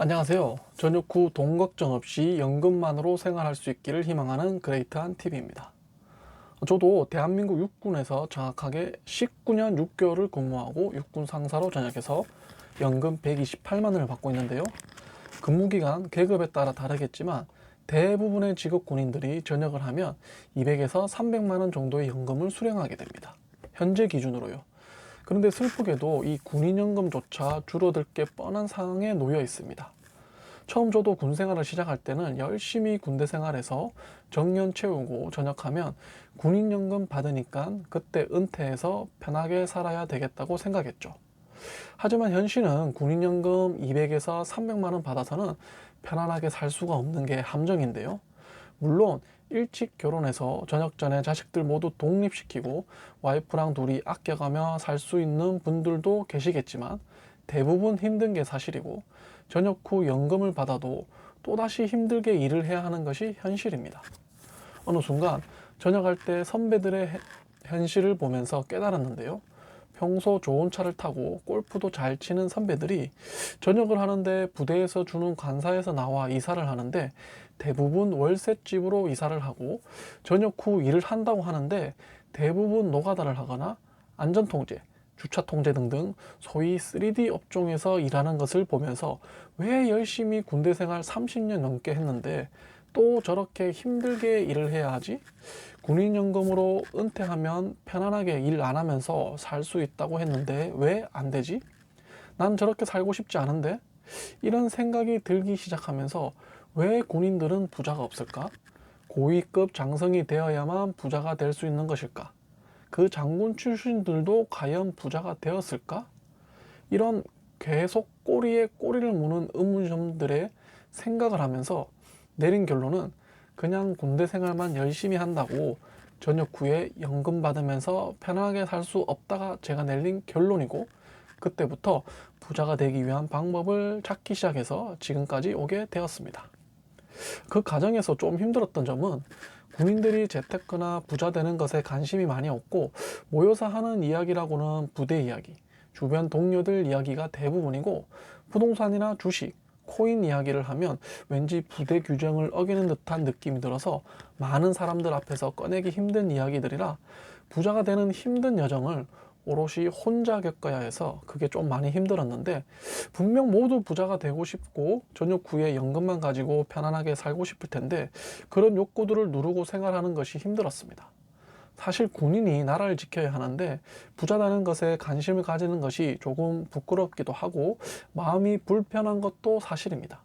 안녕하세요. 전역 후 돈 걱정 없이 연금만으로 생활할 수 있기를 희망하는 그레이트한 TV입니다. 저도 대한민국 육군에서 정확하게 19년 6개월을 근무하고 육군 상사로 전역해서 연금 128만 원을 받고 있는데요. 근무기간, 계급에 따라 다르겠지만 대부분의 직업 군인들이 전역을 하면 200에서 300만 원 정도의 연금을 수령하게 됩니다. 현재 기준으로요. 그런데 슬프게도 이 군인연금조차 줄어들 게 뻔한 상황에 놓여 있습니다. 처음 저도 군 생활을 시작할 때는 열심히 군대 생활에서 정년 채우고 전역하면 군인연금 받으니까 그때 은퇴해서 편하게 살아야 되겠다고 생각했죠. 하지만 현실은 군인연금 200에서 300만 원 받아서는 편안하게 살 수가 없는 게 함정인데요. 물론 일찍 결혼해서 전역 전에 자식들 모두 독립시키고 와이프랑 둘이 아껴가며 살 수 있는 분들도 계시겠지만 대부분 힘든 게 사실이고 전역 후 연금을 받아도 또다시 힘들게 일을 해야 하는 것이 현실입니다. 어느 순간 전역할 때 선배들의 현실을 보면서 깨달았는데요. 평소 좋은 차를 타고 골프도 잘 치는 선배들이 전역을 하는데 부대에서 주는 관사에서 나와 이사를 하는데 대부분 월세집으로 이사를 하고 전역 후 일을 한다고 하는데 대부분 노가다를 하거나 안전통제, 주차통제 등등 소위 3D 업종에서 일하는 것을 보면서 왜 열심히 군대 생활 30년 넘게 했는데 또 저렇게 힘들게 일을 해야 하지? 군인연금으로 은퇴하면 편안하게 일 안 하면서 살 수 있다고 했는데 왜 안 되지? 난 저렇게 살고 싶지 않은데? 이런 생각이 들기 시작하면서 왜 군인들은 부자가 없을까? 고위급 장성이 되어야만 부자가 될 수 있는 것일까? 그 장군 출신들도 과연 부자가 되었을까? 이런 계속 꼬리에 꼬리를 무는 의문점들의 생각을 하면서 내린 결론은 그냥 군대 생활만 열심히 한다고 전역 후에 연금 받으면서 편하게 살 수 없다가 제가 내린 결론이고, 그때부터 부자가 되기 위한 방법을 찾기 시작해서 지금까지 오게 되었습니다. 그 과정에서 좀 힘들었던 점은 군인들이 재테크나 부자 되는 것에 관심이 많이 없고 모여서 하는 이야기라고는 부대 이야기, 주변 동료들 이야기가 대부분이고 부동산이나 주식, 코인 이야기를 하면 왠지 부대 규정을 어기는 듯한 느낌이 들어서 많은 사람들 앞에서 꺼내기 힘든 이야기들이라 부자가 되는 힘든 여정을 오롯이 혼자 겪어야 해서 그게 좀 많이 힘들었는데, 분명 모두 부자가 되고 싶고 전역 후에 연금만 가지고 편안하게 살고 싶을 텐데 그런 욕구들을 누르고 생활하는 것이 힘들었습니다. 사실 군인이 나라를 지켜야 하는데 부자라는 것에 관심을 가지는 것이 조금 부끄럽기도 하고 마음이 불편한 것도 사실입니다.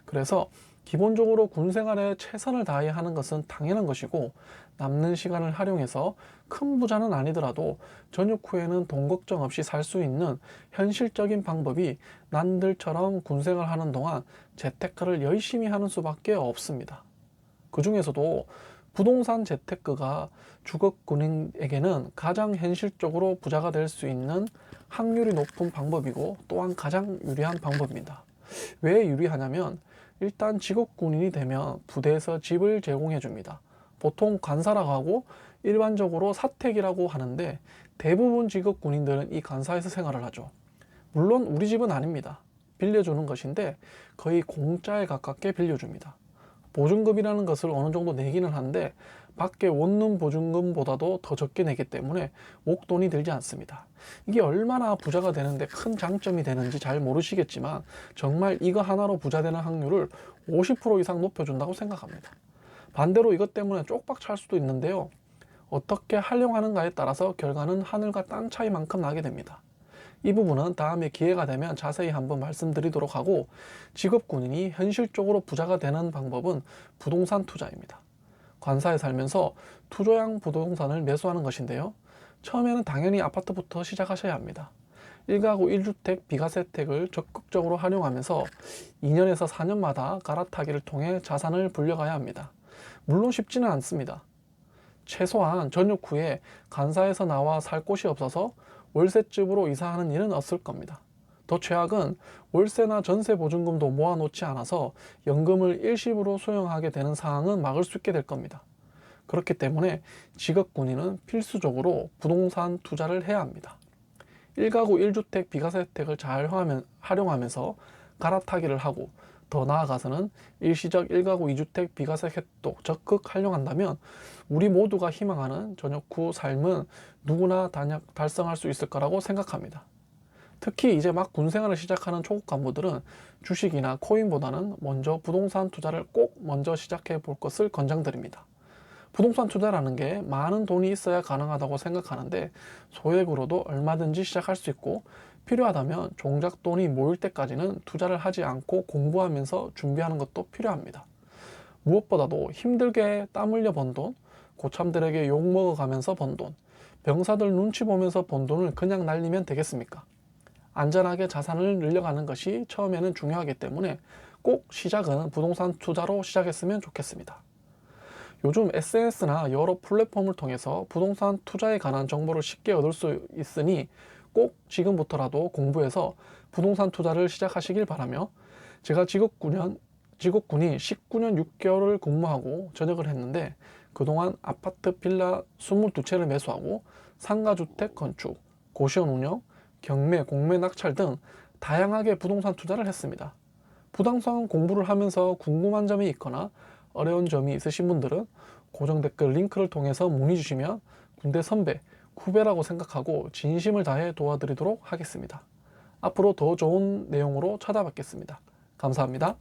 그래서 기본적으로 군 생활에 최선을 다해야 하는 것은 당연한 것이고, 남는 시간을 활용해서 큰 부자는 아니더라도 전역 후에는 돈 걱정 없이 살 수 있는 현실적인 방법이 남들처럼 군 생활하는 동안 재테크를 열심히 하는 수밖에 없습니다. 그 중에서도 부동산 재테크가 주거 군인에게는 가장 현실적으로 부자가 될 수 있는 확률이 높은 방법이고 또한 가장 유리한 방법입니다. 왜 유리하냐면 일단 직업 군인이 되면 부대에서 집을 제공해 줍니다. 보통 관사라고 하고 일반적으로 사택이라고 하는데 대부분 직업 군인들은 이 관사에서 생활을 하죠. 물론 우리 집은 아닙니다. 빌려주는 것인데 거의 공짜에 가깝게 빌려줍니다. 보증금이라는 것을 어느 정도 내기는 하는데 밖에 원룸 보증금보다도 더 적게 내기 때문에 목돈이 들지 않습니다. 이게 얼마나 부자가 되는데 큰 장점이 되는지 잘 모르시겠지만 정말 이거 하나로 부자 되는 확률을 50% 이상 높여준다고 생각합니다. 반대로 이것 때문에 쪽박 찰 수도 있는데요. 어떻게 활용하는가에 따라서 결과는 하늘과 땅 차이만큼 나게 됩니다. 이 부분은 다음에 기회가 되면 자세히 한번 말씀드리도록 하고, 직업 군인이 현실적으로 부자가 되는 방법은 부동산 투자입니다. 관사에 살면서 투조양 부동산을 매수하는 것인데요. 처음에는 당연히 아파트부터 시작하셔야 합니다. 1가구 1주택 비과세택을 적극적으로 활용하면서 2년에서 4년마다 갈아타기를 통해 자산을 불려가야 합니다. 물론 쉽지는 않습니다. 최소한 전역 후에 간사에서 나와 살 곳이 없어서 월세집으로 이사하는 일은 없을 겁니다. 더 최악은 월세나 전세 보증금도 모아놓지 않아서 연금을 일시불로 수령하게 되는 상황은 막을 수 있게 될 겁니다. 그렇기 때문에 직업 군인은 필수적으로 부동산 투자를 해야 합니다. 1가구 1주택 비과세택을 잘 활용하면서 갈아타기를 하고 더 나아가서는 일시적 1가구 2주택 비과세 혜택도 적극 활용한다면 우리 모두가 희망하는 전역 후 삶은 누구나 달성할 수 있을 거라고 생각합니다. 특히 이제 막 군생활을 시작하는 초급 간부들은 주식이나 코인보다는 먼저 부동산 투자를 꼭 먼저 시작해 볼 것을 권장드립니다. 부동산 투자라는 게 많은 돈이 있어야 가능하다고 생각하는데 소액으로도 얼마든지 시작할 수 있고 필요하다면 종작 돈이 모일 때까지는 투자를 하지 않고 공부하면서 준비하는 것도 필요합니다. 무엇보다도 힘들게 땀 흘려 번 돈, 고참들에게 욕먹어가면서 번 돈, 병사들 눈치 보면서 번 돈을 그냥 날리면 되겠습니까? 안전하게 자산을 늘려가는 것이 처음에는 중요하기 때문에 꼭 시작은 부동산 투자로 시작했으면 좋겠습니다. 요즘 SNS나 여러 플랫폼을 통해서 부동산 투자에 관한 정보를 쉽게 얻을 수 있으니 꼭 지금부터라도 공부해서 부동산 투자를 시작하시길 바라며 제가 직업군인 19년 6개월을 근무하고 전역을 했는데 그동안 아파트 빌라 22채를 매수하고 상가주택 건축, 고시원 운영, 경매, 공매 낙찰 등 다양하게 부동산 투자를 했습니다. 부동산 공부를 하면서 궁금한 점이 있거나 어려운 점이 있으신 분들은 고정 댓글 링크를 통해서 문의 주시면 군대 선배, 후배라고 생각하고 진심을 다해 도와드리도록 하겠습니다. 앞으로 더 좋은 내용으로 찾아뵙겠습니다. 감사합니다.